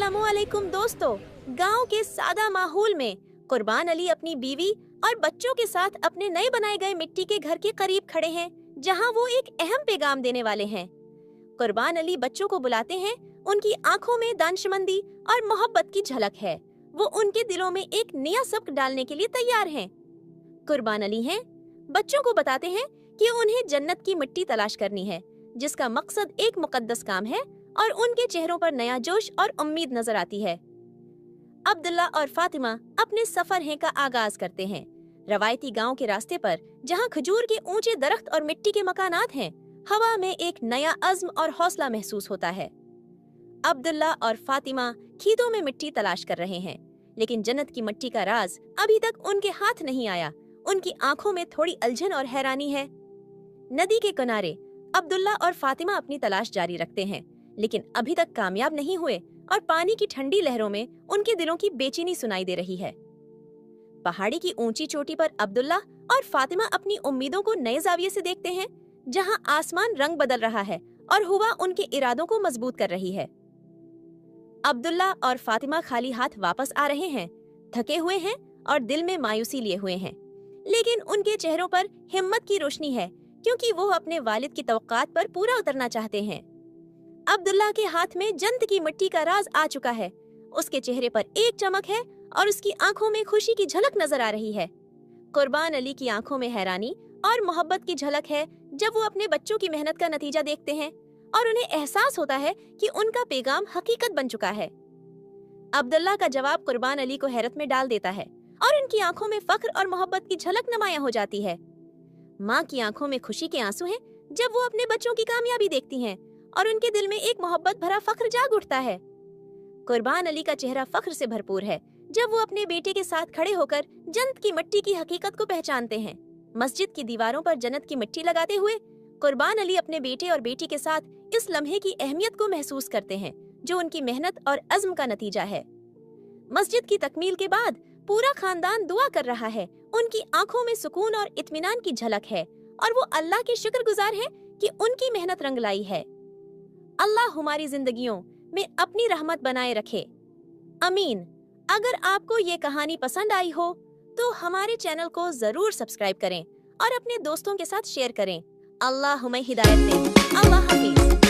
अस्सलामुअलैकुम दोस्तों, गांव के सादा माहौल में कुर्बान अली अपनी बीवी और बच्चों के साथ अपने नए बनाए गए मिट्टी के घर के करीब खड़े हैं, जहां वो एक अहम पैगाम देने वाले हैं। कुर्बान अली बच्चों को बुलाते हैं, उनकी आंखों में दानिशमंदी और मोहब्बत की झलक है। वो उनके दिलों में एक नया सबक डालने के लिए तैयार हैं। कुर्बान अली हैं, बच्चों को बताते हैं कि उन्हें जन्नत की मिट्टी तलाश करनी है, जिसका मकसद एक मुकद्दस काम है, और उनके चेहरों पर नया जोश और उम्मीद नजर आती है। अब्दुल्ला और फातिमा अपने सफर है का आगाज करते हैं। रवायती गांव के रास्ते पर, जहां खजूर के ऊंचे दरख्त और मिट्टी के मकानात हैं, हवा में एक नया अज़्म और हौसला महसूस होता है। अब्दुल्ला और फातिमा खेतों में मिट्टी तलाश कर रहे हैं, लेकिन जन्नत की मिट्टी का राज अभी तक उनके हाथ नहीं आया। उनकी आंखों में थोड़ी उलझन और हैरानी है। नदी के किनारे अब्दुल्ला और फातिमा अपनी तलाश जारी रखते हैं, लेकिन अभी तक कामयाब नहीं हुए, और पानी की ठंडी लहरों में उनके दिलों की बेचैनी सुनाई दे रही है। पहाड़ी की ऊंची चोटी पर अब्दुल्ला और फातिमा अपनी उम्मीदों को नए जाविये से देखते हैं, जहां आसमान रंग बदल रहा है और हवा उनके इरादों को मजबूत कर रही है। अब्दुल्ला और फातिमा खाली हाथ वापस आ रहे हैं, थके हुए हैं और दिल में मायूसी लिए हुए हैं, लेकिन उनके चेहरों पर हिम्मत की रोशनी है, क्योंकि वो अपने वालिद की तवक्कात पर पूरा उतरना चाहते हैं। अब्दुल्ला के हाथ में जन्नत की मिट्टी का राज आ चुका है। उसके चेहरे पर एक चमक है और उसकी आंखों में खुशी की झलक नजर आ रही है। कुर्बान अली की आंखों में हैरानी और मोहब्बत की झलक है जब वो अपने बच्चों की मेहनत का नतीजा देखते हैं, और उन्हें एहसास होता है कि उनका पैगाम हकीकत बन चुका है। अब्दुल्ला का जवाब कुर्बान अली को हैरत में डाल देता है, और उनकी आंखों में फख्र और मोहब्बत की झलक नुमायां हो जाती है। माँ की आंखों में खुशी के आंसू हैं जब वो अपने बच्चों की कामयाबी देखती हैं, और उनके दिल में एक मोहब्बत भरा फख्र जाग उठता है। कुर्बान अली का चेहरा फख्र से भरपूर है जब वो अपने बेटे के साथ खड़े होकर जन्नत की मिट्टी की हकीकत को पहचानते हैं। मस्जिद की दीवारों पर जन्नत की मिट्टी लगाते हुए कुर्बान अली अपने बेटे और बेटी के साथ इस लम्हे की अहमियत को महसूस करते हैं, जो उनकी मेहनत और अज़्म का नतीजा है। मस्जिद की तकमील के बाद पूरा खानदान दुआ कर रहा है। उनकी आंखों में सुकून और इत्मीनान की झलक है, और वो अल्लाह के शुक्रगुजार हैं कि उनकी मेहनत रंग लाई है। अल्लाह हमारी जिंदगियों में अपनी रहमत बनाए रखे, अमीन। अगर आपको ये कहानी पसंद आई हो तो हमारे चैनल को जरूर सब्सक्राइब करें और अपने दोस्तों के साथ शेयर करें। अल्लाह हमें हिदायत दे। अल्लाह हाफिज।